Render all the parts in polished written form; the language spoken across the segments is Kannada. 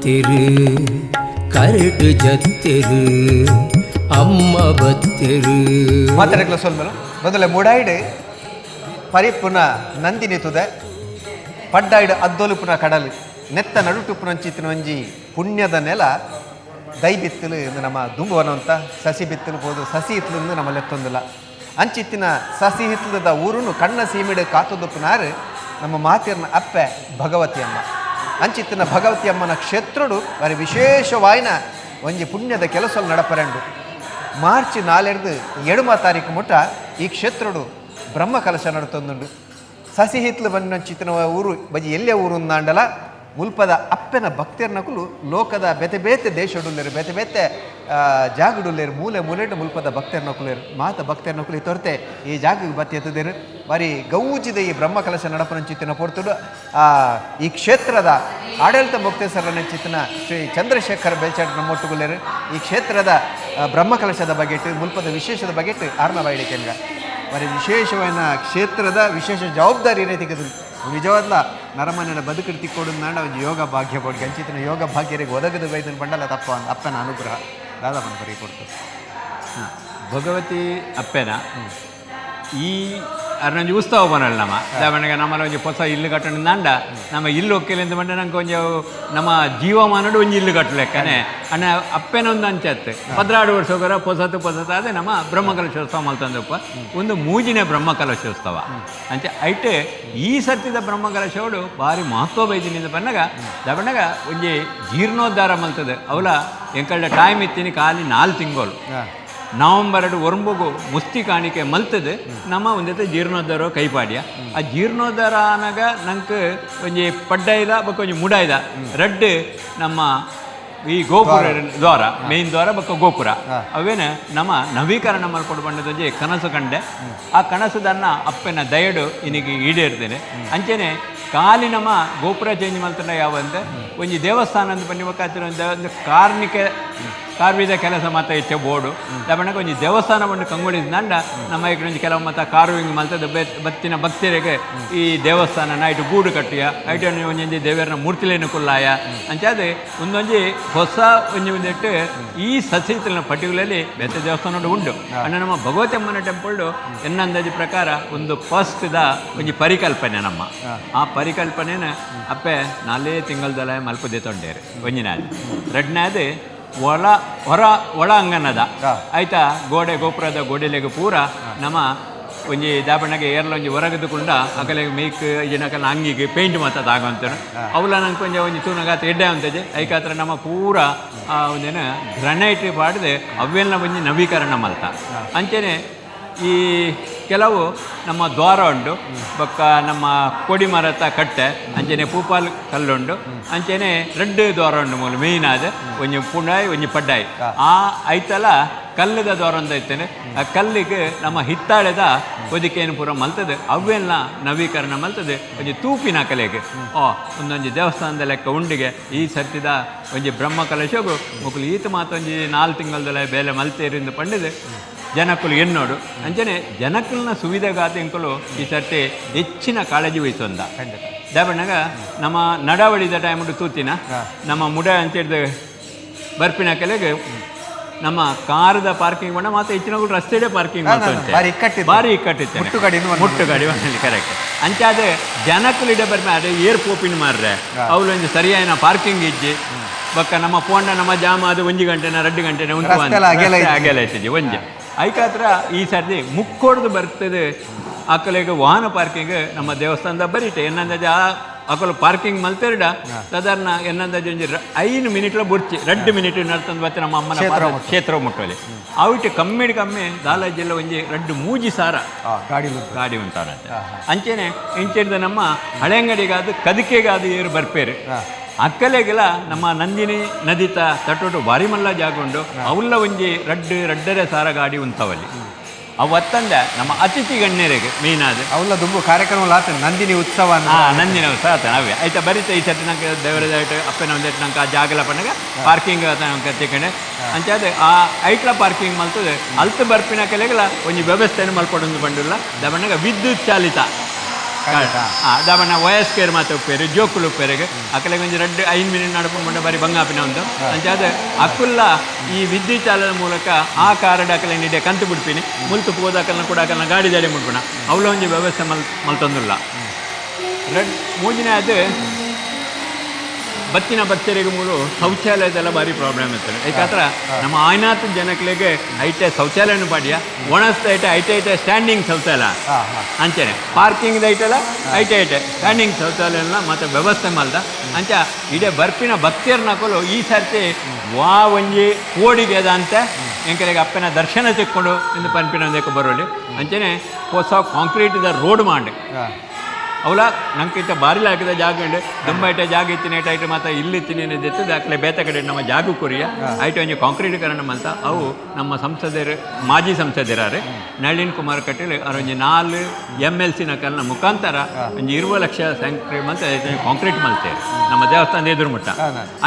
ಬತ್ತಿರು ಕರೆಟು ಜತ್ತಿರು ಅಮ್ಮ ಬತ್ತಿರು ಮಾತಾಡಕ್ಲ ಸೊಲ್ಮೇಲೆ ಮೊದಲೇ ಮುಡಾಯ್ಡು ಪರಿಪುನ ನಂದಿನಿ ತುದೆ ಪಡ್ಡಾಯ್ಡು ಅದ್ದೊಲುಪುನ ಕಡಲು ನೆತ್ತ ನಡುಟುಪುನಂಚಿತ್ತಿನ ಒಂಜಿ ಪುಣ್ಯದ ನೆಲ ದೈ ಬಿತ್ತಲು ಎಂದು ನಮ್ಮ ದುಂಬುವನ ಅಂತ ಸಸಿ ಬಿತ್ತಲು ಬೋದು ಸಸಿ ಹಿತ್ಲಿಂದ ನಮ್ಮ ಲೆತ್ತೊಂದಿಲ್ಲ ಅಂಚಿತ್ತಿನ ಸಸಿ ಹಿತ್ಲದ ಊರುನು ಕಣ್ಣ ಸೀಮಿಡು ಕಾತುದುಪ್ಪುನಾರು ನಮ್ಮ ಮಾತಿರ್ನ ಅಪ್ಪೆ ಭಗವತಿ ಅಮ್ಮ ಅಂಚಿತ್ತಿನ ಭಗವತಿ ಅಮ್ಮನ ಕ್ಷೇತ್ರಡು ಬಾರಿ ವಿಶೇಷವಾಯಿನ ಒಂಜಿ ಪುಣ್ಯದ ಕೆಲಸ ನಡಪರೆಂಡು ಮಾರ್ಚ್ 4 7ಮ ತಾರೀಕು ಮುಟ್ಟ ಈ ಕ್ಷೇತ್ರಡು ಬ್ರಹ್ಮ ಕಲಶ ನಡುತ್ತೊಂದುಂಡು ಸಸಿ ಹಿತ್ಲು ಬಂಚಿತ್ತಿನ ಊರು ಬಜಿ ಎಲ್ಲೇ ಊರು ಅಂದಾಂಡಲ ಮುಲ್ಪದ ಅಪ್ಪನ ಭಕ್ತಿಯರ್ನಕುಲು ಲೋಕದ ಬೆತೆ ಬೇತೆ ದೇಶಡುಲ್ಲೇರು ಬೆತೆ ಬೇತೆ ಜಾಗಡುಲ್ಲೇರು ಮೂಲೆ ಮೂಲೆಟ್ಟು ಮುಲ್ಪದ ಭಕ್ತಿಯರ್ನಕುಲೇರು ಮಾತ ಭಕ್ತಿಯರ್ನಕುಲು ತೊರತೆ ಈ ಜಾಗಕ್ಕೆ ಬತ್ತಿ ಎತ್ತದೇರು ಬಾರಿ ಗೌಜಿದ ಈ ಬ್ರಹ್ಮ ಕಲಶ ನಡಪನಂಚಿತ್ತಿನ ಪೊರ್ತುಡು ಈ ಕ್ಷೇತ್ರದ ಆಡಳಿತ ಮುಕ್ತೇಶ್ವರನ ಚಿತ್ತಿನ ಶ್ರೀ ಚಂದ್ರಶೇಖರ್ ಬೆಲ್ಚಾಡ್ ನಮ್ಮೊಟ್ಟುಗುಲ್ಲೇರು ಈ ಕ್ಷೇತ್ರದ ಬ್ರಹ್ಮ ಕಲಶದ ಬಗೆಟ್ ಮುಲ್ಪದ ವಿಶೇಷದ ಬಗೆಟ್ ಆರ್ನವಾಯಿಡೆ ಕೆಂಗ ಬಾರಿ ವಿಶೇಷವಾದ ಕ್ಷೇತ್ರದ ವಿಶೇಷ ಜವಾಬ್ದಾರಿ ರೀತಿಗೆ ನಿಜವಾದ್ಲ ನರಮನೆಯ ಬದುಕರು ತಿಕ್ಕೊಡು ನಾಡ ಒಂದು ಯೋಗ ಭಾಗ್ಯ ಬೋಡ್ಗೆ ಅಂಚಿತ್ತಿನ ಯೋಗ ಭಾಗ್ಯರಿಗೆ ಒದಗದು ಬೈದನ್ನು ಬಂಡಲ್ಲ ತಪ್ಪ ಅಪ್ಪನ ಅನುಗ್ರಹ ದಾದಾಪನ ಬರೀ ಕೊಡ್ತು ಭಗವತಿ ಅಪ್ಪೆನ ಈ ಅರ್ನೊಂಜಿ ಉತ್ಸವ ಬನಲ್ಲ ನಮ್ಮ ದಾವಣಗೆ ನಮ್ಮಲ್ಲಿ ಒಂಜಿ ಹೊಸ ಇಲ್ಲು ಕಟ್ಟಣ ನಂಡ ನಮ್ಮ ಇಲ್ಲು ಒಕ್ಕೆಲೆಂದು ಬಂಡ ನಂಗೆ ಒಂಜಿ ನಮ್ಮ ಜೀವಮಾನಡು ಒಂಜಿ ಇಲ್ಲು ಕಟ್ಟಲೆಕ್ಕನೆ ಅಣ್ಣ ಅಪ್ಪೆನ ಒಂದು ಅಂಚತ್ತೆ 16 ವರ್ಷ ಹೊಸತು ಅದೇ ನಮ್ಮ ಬ್ರಹ್ಮಕಲಶೋತ್ಸವ ಮಲ್ತಂದಪ್ಪ ಒಂದು ಮೂಜಿನ ಬ್ರಹ್ಮಕಲಶೋತ್ಸವ ಅಂಚೆ ಐಟೆ ಈ ಸರ್ತಿದ ಬ್ರಹ್ಮಕಲಶೋಡು ಭಾರಿ ಮಹತ್ವ ಬೈದಿನಿಂದ ಬಂದಾಗ ದಾವಣಗ ಒಂಜಿ ಜೀರ್ಣೋದ್ಧಾರ ಮಲ್ತದೆ ಅವಲ ಎಂಕಲ್ಡ ಟೈಮ್ ಇತ್ತೀನಿ ಖಾಲಿ 4 ತಿಂಗಳು ನವಂಬರ್ 2 ಒರಂಬುಗು ಮುಸ್ತಿ ಕಾಣಿಕೆ ಮಲ್ತದೆ ನಮ್ಮ ಒಂದೈತೆ ಜೀರ್ಣೋದ್ಧಾರ ಕೈಪಾಡ್ಯ ಆ ಜೀರ್ಣೋದ್ಧಾರ ಅನಾಗ ನಂಗೆ ಒಂಜಿ ಪಡ್ಡಾಯ್ದ ಬಕ್ಕ ಒಂಜಿ ಮುಡಾಯ್ದ ರೆಡ್ ನಮ್ಮ ಈ ಗೋಪುರ ದ್ವಾರ ಮೇನ್ ದ್ವಾರ ಬಕ್ಕ ಗೋಪುರ ಅವೇನ ನಮ್ಮ ನವೀಕರಣ ಮಲ್ಕೊಂಡು ಬಂದದೊಂಜಿ ಕನಸು ಕಂಡೆ ಆ ಕನಸುದನ್ನ ಅಪ್ಪನ ದಯಡು ಇನ್ನಿಗೆ ಈಡೇರ್ತೇನೆ ಅಂಚೆನೆ ಕಾಲಿ ನಮ್ಮ ಗೋಪುರ ಚೇಂಜ್ ಮಾಡ್ತಾನೆ ಯಾವಂದ್ರೆ ಒಂಜಿ ದೇವಸ್ಥಾನ ಅಂತ ಬನ್ನಿಬೇಕಾಗ್ತಿರೋ ಒಂದು ಕಾರ್ವಿದ ಕೆಲಸ ಮಾತ್ರ ಹೆಚ್ಚು ಬೋರ್ಡು ದಾಬಣ್ಣಗೆ ಒಂಜಿ ದೇವಸ್ಥಾನವನ್ನು ಕಂಗೊಳಿಸಿದ ನಂಡ ನಮ್ಮ ಈಗ ಕೆಲವು ಮತ್ತು ಕಾರ್ವಿಂಗ್ ಮಲ್ತದ ಬತ್ತಿನ ಭಕ್ತರಿಗೆ ಈ ದೇವಸ್ಥಾನ ಐಟು ಗೂಡು ಕಟ್ಟಿಯ ಐಟು ಒಂಜೊಂಜಿ ದೇವರನ್ನ ಮೂರ್ತಿಲೇನು ಕುಲ್ಲಾಯ ಅಂಚಾದೆ ಒಂದೊಂಜಿ ಹೊಸ ಒಂದಿಟ್ಟು ಈ ಸಸಿತಲಿನ ಪರ್ಟಿಕ್ಯುಲರ್ಲಿ ಬೇತೆ ದೇವಸ್ಥಾನ ಉಂಟು ಅಣ್ಣ ನಮ್ಮ ಭಗವತಿ ಅಮ್ಮನ ಟೆಂಪಲ್ಡು ಎನ್ನಂದಾಜಿ ಪ್ರಕಾರ ಒಂದು ಫಸ್ಟ್ದ ಒಂಜಿ ಪರಿಕಲ್ಪನೆ ನಮ್ಮ ಆ ಪರಿಕಲ್ಪನೆನ ಅಪ್ಪೆ 4 ತಿಂಗಳದಲ್ಲ ಮಲ್ಪದೆ ತೊಂಡೇರು ಒಂಜಿನಾದ ರೆಡ್ನಾದ ಹೊರ ಅಂಗನದ ಆಯ್ತಾ ಗೋಪುರದ ಗೋಡೆಲೆಗೆ ಪೂರ ನಮ್ಮ ಒಂಜಿ ದಾಬಣ್ಣಗೆ ಏರ್ಲೊಂಜಿ ಹೊರಗದುಕೊಂಡ ಅಕಲೆಗೆ ಮೇಕ್ ಜನಕಲ್ಲ ಅಂಗಿಗೆ ಪೇಂಟ್ ಮಾತದ ಆಗೋಂತಾನೆ ಅವಲ ನಂಗೆ ಒಂಜಿ ತೂನಗಾತ ಎಡ್ಡೆ ಅಂತದೆ ಐಕಾತ್ರ ನಮ್ಮ ಪೂರ ಒಂದೇನು ಗ್ರನೈಟ್ ಪಾಡ್ದೆ ಅವೆಲ್ಲ ಒಂಜಿ ನವೀಕರಣ ಮಲ್ತ ಅಂಚೆನೆ ಈ ಕೆಲವು ನಮ್ಮ ದ್ವಾರ ಉಂಡು ಬೊಕ್ಕ ನಮ್ಮ ಕೊಡಿ ಮರತ ಕಟ್ಟೆ ಅಂಚೆನೆ ಪೂಪಾಲ್ ಕಲ್ಲುಂಡು ಅಂಚೆನೆ 2 ದ್ವಾರ ಉಂಡು ಮೂಲ ಮೇಯ್ನ್ ಆದ ಒಂಜಿ ಪುಂಡಾಯಿ ಒಂಜಿ ಪಡ್ಡಾಯಿ ಆ ಐತಲ ಕಲ್ಲದ ದ್ವಾರ ಒಂದು ಐತೇನೆ ಆ ಕಲ್ಲಿಗೆ ನಮ್ಮ ಹಿತ್ತಾಳೆದ ಒದಿಕೇನು ಪೂರ ಮಲ್ತದೆ ಅವೆಲ್ಲ ನವೀಕರಣ ಮಲ್ತದೆ ಒಂಜಿ ತೂಪಿನ ಕಲೆಗೆ ಒಂದೊಂಜಿ ದೇವಸ್ಥಾನದ ಲೆಕ್ಕ ಉಂಡಿಗೆ ಈ ಸರ್ತಿದ ಒಂಜಿ ಬ್ರಹ್ಮ ಕಲಶಗು ಮಕ್ಕಳು ಈತ ಮಾತೊಂಜಿ 4 ತಿಂಗಳದಲ್ಲ ಬೇಲೆ ಮಲ್ತೇರಿಂದ ಪಂಡಿದೆ ಜನಕ್ಕಲು ಎನ್ನೋಡು ಅಂಚನೆ ಜನಕ್ಕಲ್ನ ಸುವಿಧೆಗಾತ ಎಂಕಲು ಈ ಸರ್ತಿ ಹೆಚ್ಚಿನ ಕಾಳಜಿ ವಹಿಸೊಂದ ದಾಬಣ್ಣಗ ನಮ್ಮ ನಡವಳಿದ ಟೈಮ್ ತೂತಿನ ನಮ್ಮ ಮುಡ ಅಂತೇಳಿದ ಬರ್ಪಿನ ಕೆಲೆಗೆ ನಮ್ಮ ಕಾರದ ಪಾರ್ಕಿಂಗ್ ಮಾಡ ಮತ್ತೆ ಹೆಚ್ಚಿನ ರಸ್ತೆಡೆ ಪಾರ್ಕಿಂಗ್ ಭಾರಿ ಇಕ್ಕಟ್ಟಿತ್ತೆ ಮುಟ್ಟುಗಾಡಿ ಕರೆಕ್ಟ್ ಅಂಚಾದೆ ಜನಕ್ಕಲಿಡ ಬರ್ಮೆ ಅದೇ ಏರ್ ಪೋಪಿನ ಮಾರ್ರೆ ಅವಳು ಒಂದು ಸರಿಯಾದ ಪಾರ್ಕಿಂಗ್ ಇಜ್ಜಿ ಬೊಕ್ಕ ನಮ್ಮ ಪೋಂಡ ನಮ್ಮ ಜಾಮ ಅದು 1 ಗಂಟೆನ 2 ಗಂಟೆನ ಆಗಲ್ಲ ಇತ್ತಿದ್ದಿ ಒಂಜೆ ಐಕಾತ್ರ ಈ ಸರ್ತಿ ಮುಕ್ಕೊಡ್ದು ಬರ್ತದೆ ಅಕ್ಕಲಿಗೆ ವಾಹನ ಪಾರ್ಕಿಂಗ್ ನಮ್ಮ ದೇವಸ್ಥಾನದ ಬರೀಟೆ ಎನ್ನಂದಾಜ ಅಕಲು ಪಾರ್ಕಿಂಗ್ ಮಲ್ತೆರಡ ಸಾಧಾರಣ ಎನ್ನಂದಾಜ ಒಂಜಿ 5 ಮಿನಿಟ್ಲ ಬುರ್ಚಿ 2 ಮಿನಿಟ್ ನಡ್ತಂದು ಬತ್ತೆ ನಮ್ಮ ಅಮ್ಮನ ಕ್ಷೇತ್ರ ಮುಟ್ಟಲಿ ಅವಿಟ್ಟು ಕಮ್ಮಿ ದಾಲಾಜಿಲ್ಲ ಒಂಜಿ 2 ಸಾರ ಗಾಡಿ ಉಂಟಾನಂತೆ ಅಂಚೆನೆ ಇಂಚಿಡ್ದ ನಮ್ಮ ಹಳೆಂಗಡಿಗಾದ ಕದಿಕೆಗಾದ ಏರು ಬರ್ಪೇರು ಅಕ್ಕಲೆಗೆಲ್ಲ ನಮ್ಮ ನಂದಿನಿ ನದಿತ ತಟ್ಟೋಟು ಭಾರಿ ಮಲ್ಲ ಜಾಗ ಉಂಡು ಅವಲ್ಲ ಒಂಜಿ ರಡ್ಡರೆ ಸಾರ ಗಾಡಿ ಉಂಟವಲ್ಲಿ ಅವತ್ತಂದ ನಮ್ಮ ಅತಿಥಿ ಗಣ್ಯರಿಗೆ ಮೀನಾದ ಅವಲ್ಲ ದುಂಬು ಕಾರ್ಯಕ್ರಮ ನಂದಿನಿ ಉತ್ಸವ ನಂದಿನಿ ಉತ್ಸವ ಅವೇ ಆಯ್ತಾ ಬರೀತಾ ಈ ಸರ್ತಿ ನಂಗೆ ದೇವರದಾಯ್ತು ಅಪ್ಪನ ಒಂದೇಟು ನಂಗೆ ಆ ಜಾಗಲ ಪಣ್ಣಗ ಪಾರ್ಕಿಂಗ್ ತಿಕ್ಕಣೆ ಅಂಚಾದ ಆ ಐಟ್ಲ ಪಾರ್ಕಿಂಗ್ ಮಲ್ತದೆ ಅಲ್ತು ಬರ್ಪಿನ ಕೆಲೆಗೆಲ್ಲ ಒಂಜಿ ವ್ಯವಸ್ಥೆಯನ್ನು ಮಲ್ಪಡೊಂದು ಬಂಡಿಲ್ಲ ದಬಣ್ಣಗ ವಿದ್ಯುತ್ ಚಾಲಿತ ದಾಬಣ್ಣ ವಯಸ್ಕರು ಮಾತು ಉಪ್ಪೇರು ಜೋಕುಲು ಉಪ್ಪೇರಿಗೆ ಅಕ್ಕಲಿಗೆ ಒಂದು 2-5 ಮಿನಿಟ್ ನಡ್ಕೊಂಡು ಬರೀ ಬಂಗಾಪಿನ ಒಂದು ಅಂಚಾದ ಅಕ್ಕುಲ್ಲ ಈ ವಿದ್ಯುತ್ ಚಾಲದ ಮೂಲಕ ಆ ಕಾರಡ್ ಅಕ್ಕಲೆ ನಿಡೆ ಕಂತು ಬಿಡ್ತೀನಿ ಮುಲ್ತು ಹೋದಾಕಲ್ನ ಕೂಡ ಅಕ್ಕಲ್ನ ಗಾಡಿ ದಾಡಿ ಮುಡ್ಬಿಣ ಅವಳ ಒಂದು ವ್ಯವಸ್ಥೆ ಮಲ್ತೊಂದಿಲ್ಲ ಮೂಜಿನ ಅದು ಬತ್ತಿನ ಭಕ್ತರಿಗೆ ಮೂರು ಶೌಚಾಲಯದೆಲ್ಲ ಭಾರಿ ಪ್ರಾಬ್ಲಮ್ ಇರ್ತದೆ ಯಾಕಂದ್ರೆ ನಮ್ಮ ಆಯ್ನಾತ್ ಜನಗಳಿಗೆ ಐಟೆ ಶೌಚಾಲಯನೂ ಪಾಡ್ಯ ಒಣಸ್ತ ಐಟೆ ಸ್ಟ್ಯಾಂಡಿಂಗ್ ಶೌಚಾಲಯ ಅಂಚೆನೆ ಪಾರ್ಕಿಂಗ್ ಐಟಲ್ಲ ಐಟೆ ಸ್ಟ್ಯಾಂಡಿಂಗ್ ಶೌಚಾಲಯನ ಮತ್ತೆ ವ್ಯವಸ್ಥೆ ಮಾಡ್ದ ಅಂಚ ಇಡೇ ಬರ್ಪಿನ ಭಕ್ತಿಯರ್ನ ಹಾಕಲು ಈ ಸರ್ತಿ ಒಂಜಿ ಕೋಡಿಗೆ ಅದ ಅಂತ ಎಂಕರಿಗೆ ಅಪ್ಪನ ದರ್ಶನ ತೆಕ್ಕೊಂಡು ಇಂದು ಪಂಪಿನ ಬರೋಲಿ ಅಂಚೆನೆ ಹೊಸ ಕಾಂಕ್ರೀಟ್ ರೋಡ್ ಮಾಡಿ ಅವಲ ನಂಗೆ ಭಾರಿ ಹಾಕಿದ ಜಾಗ ಉಂಡು ತುಂಬ ಜಾಗ ಇತ್ತಿನ ಐಟು ಮತ್ತು ಇಲ್ಲಿತ್ತಿನ ಎತ್ತದ ಅಕ್ಕಲೆ ಬೇತ ಕಡೆ ನಮ್ಮ ಜಾಗ ಕೊರಿಯ ಐಟು ಒಂಜಿ ಕಾಂಕ್ರೀಟೀಕರಣ ಅಂತ ಅವು ನಮ್ಮ ಸಂಸದರು ಮಾಜಿ ಸಂಸದರಾರೆ ನಳಿನ್ ಕುಮಾರ್ ಕಟೀಲ್ ಅವ್ರ ಒಂಜಿ 4 MLC ಕಲ್ನ ಮುಖಾಂತರ ಒಂಜಿ 20 ಲಕ್ಷ ಸಂಖ್ಯೆ ಮತ್ತು ಕಾಂಕ್ರೀಟ್ ಮಲ್ತೇವೆ ನಮ್ಮ ದೇವಸ್ಥಾನದ ಎದುರು ಮುಟ್ಟ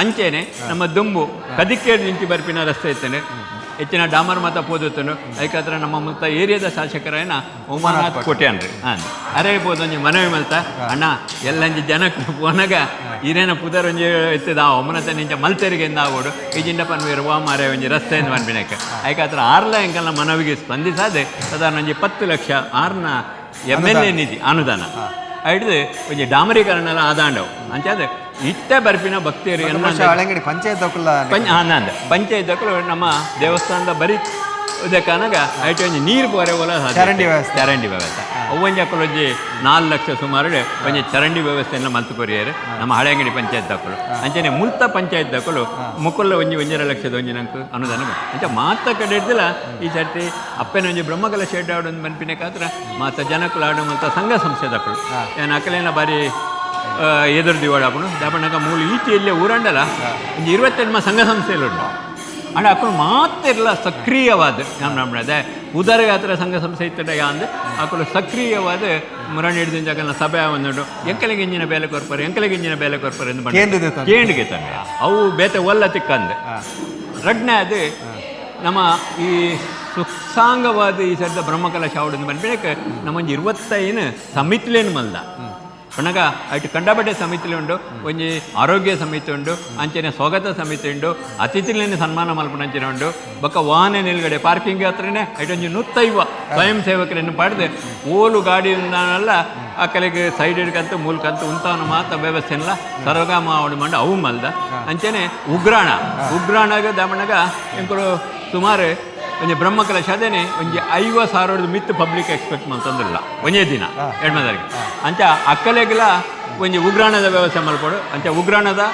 ಅಂಚೆನೆ ನಮ್ಮ ದುಂಬು ಕದಿಕೇಡು ನಿಂತಿ ಬರ್ಪಿನ ರಸ್ತೆ ಇರ್ತೇನೆ ಹೆಚ್ಚಿನ ಡಾಮರ್ ಮತ ಪೋದುತ್ತನು ಯಾಕಂದ್ರೆ ನಮ್ಮ ಮುತ್ತ ಏರಿಯಾದ ಶಾಸಕರೇನ ಉಮಾನಾಥ್ ಕೋಟೆ ಅನ್ರಿ ಅರೇ ಪೋದೊಂಜಿ ಮನವಿ ಮಲ್ತ ಅಣ್ಣ ಎಲ್ಲಂಜಿ ಜನಕ್ಕೆ ಪೋನಾಗ ಹಿರೇನ ಪುದರ್ ಒಂಜಿ ಎತ್ತದ ಆ ಒಮ್ಮನತ ನಿಂಚ ಮಲ್ತೆರಿಗೆ ಆಗೋಡು ಈ ಜಿಂಡಪ್ಪನ ಇರುವ ಮಾರೆ ಒಂಜಿ ರಸ್ತೆಯಿಂದ ಬಂದ್ಬಿನಕ್ಕೆ ಯಾಕಂದ್ರೆ ಆರ್ಲ ಎಂಕಲ್ನ ಮನವಿಗೆ ಸ್ಪಂದಿಸದೆ ಸಾಧಾರಣ ಒಂಜಿ 10 ಲಕ್ಷ ಆರ್ನ MLA ನಿಧಿ ಅನುದಾನ ಹಿಡಿದು ಒಂಜಿ ಡಾಮರೀಕರಣ ಎಲ್ಲ ಆದಾಂಡವು ಅಂಚಾದ ಇಟ್ಟ ಬರ್ಪಿನ ಭಕ್ತಿಯರು ಪಂಚಾಯತ್ ನಮ್ಮ ದೇವಸ್ಥಾನದ ಬರೀ ಇದಕ್ಕನಾಗ ಐಟು ಒಂಜಿ ನೀರು ಪೋರೆ ಹೋಲ ಚರಂಡಿ ವ್ಯವಸ್ಥೆ ಅವಂಜಿ ಅಕ್ಕಲು ಒಂಜಿ 4 ಲಕ್ಷ ಸುಮಾರು ಒಂಜಿ ಚರಂಡಿ ವ್ಯವಸ್ಥೆಯನ್ನು ಮಲ್ತು ಕೊರಿಯರು ನಮ್ಮ ಹಳೆಯಂಗಡಿ ಪಂಚಾಯತ್ ದಕ್ಕಲು ಅಂಚನೆ ಮುಲ್ತ ಪಂಚಾಯತ್ ದಕ್ಕಲು ಮುಕ್ಕುಲ್ಲ ಒಂಜಿ 1.5 ಲಕ್ಷದ ಒಂಜಿ ನಂಗೆ ಅನುದಾನ ಅಂಚ ಮಾತ ಕಡೆ ಹಿಡ್ದಿಲ್ಲ ಈ ಸರ್ತಿ ಅಪ್ಪನ ಒಂಜಿ ಬ್ರಹ್ಮಕಲ ಶೆಡ್ ಆಡೋದು ಮನ್ಪಿನಕಾತ್ರ ಮಾತ ಜನಕ್ಕಲು ಆಡೋ ಮತ್ತು ಸಂಘ ಸಂಸ್ಥೆ ದಕ್ಕಲು ಏನು ಅಕ್ಕಲೇನ ಬಾರಿ ಎದುರು ದಿವಾಡಪ್ಪನು ದಾಪಣ್ಣಗ ಮೂಲ ಈಚೆಯಲ್ಲೇ ಊರಂಡಲ್ಲ ಒಂದು 28 ಸಂಘ ಸಂಸ್ಥೆಯಲ್ಲುಂಟು ಅಂಡ್ ಅಕ್ಕಳು ಮಾತಿರಲ್ಲ ಸಕ್ರಿಯವಾದ ನಮ್ಮದೇ ಉದರಿಗೆ ಹತ್ರ ಸಂಘ ಸಂಸ್ಥೆ ಇತ್ತಡಗ ಅಂದ್ರೆ ಅಕ್ಕಳು ಸಕ್ರಿಯವಾದ ಮುರಣಿ ಹಿಡಿದ ಜಾಗನ ಸಭೆ ಬಂದುಂಟು ಎಂಕಲಿಗೆ ಇಂಜಿನ ಬೇಲೆ ಕೊರ್ಪರು ಎಂದು ಬಂದು ಕೇಂಡಿಗೆ ತಂದೆ ಅವು ಬೇತೆ ಒಲ್ಲ ತಿಕ್ಕಂದೆ ರಡ್ನೆ ಅದು ನಮ್ಮ ಈ ಸುಸಾಂಗವಾದ ಈ ಸದ್ದ ಬ್ರಹ್ಮಕಲಶ ಅವಡನ್ನು ಬಂದ್ಬಿಡಕ್ಕೆ ನಮ್ಮೊಂದು 25 ಸಮಿತಿಲೇನು ಮಲ್ದ ಪಣಗ ಅಟ್ಟು ಕಂಡಬಟ್ಟೆ ಸಮಿತಿ ಉಂಡು ಒಂಜಿ ಆರೋಗ್ಯ ಸಮಿತಿ ಉಂಡು ಅಂಚನೆ ಸ್ವಾಗತ ಸಮಿತಿ ಉಂಡು ಅತಿಥಿಗಳನ್ನು ಸನ್ಮಾನ ಮಲ್ಪನಂಚಿನ ಉಂಡು ಬೊಕ್ಕ ವಾಹನ ನಿಲ್ಗಡೆ ಪಾರ್ಕಿಂಗ್ ಹತ್ರನೇ ಐಟೊಂಜಿ 150 ಸ್ವಯಂ ಸೇವಕರನ್ನು ಪಡೆದು ಓಲು ಗಾಡಿಯಿಂದಲ್ಲ ಆ ಕಲೆಗೆ ಸೈಡ್ ಹಿಡ್ಕಂತು ಮೂಲಕಂತು ಉಂತವನು ಮಾತ್ರ ವ್ಯವಸ್ಥೆ ಎಲ್ಲ ಸರ್ವಗಾಮ ಅವಡು ಮಾಡಿ ಅವು ಮಲ್ದ ಅಂಚನೆ ಉಗ್ರಾಣಾಗ ದಮಣಗ ಎಂಕರು ಸುಮಾರು ಒಂಜಿ ಬ್ರಹ್ಮಕಲಶ ಅದೇನೆ ಒಂಜಿ 50,000 ಮಿತ್ತು ಪಬ್ಲಿಕ್ ಎಕ್ಸ್ಪೆಕ್ಟ್ ಮಾಡ್ತಂದಿಲ್ಲ ಒಂದೇ ದಿನ 2ನೇ ತಾರೀಕು ಅಂಚ ಅಕ್ಕಲೆಗೆಲ್ಲ ಒಂಜಿ ಉಗ್ರಾಣದ ವ್ಯವಸ್ಥೆ ಮಲ್ಪಡು ಅಂಚ ಉಗ್ರಾಣದ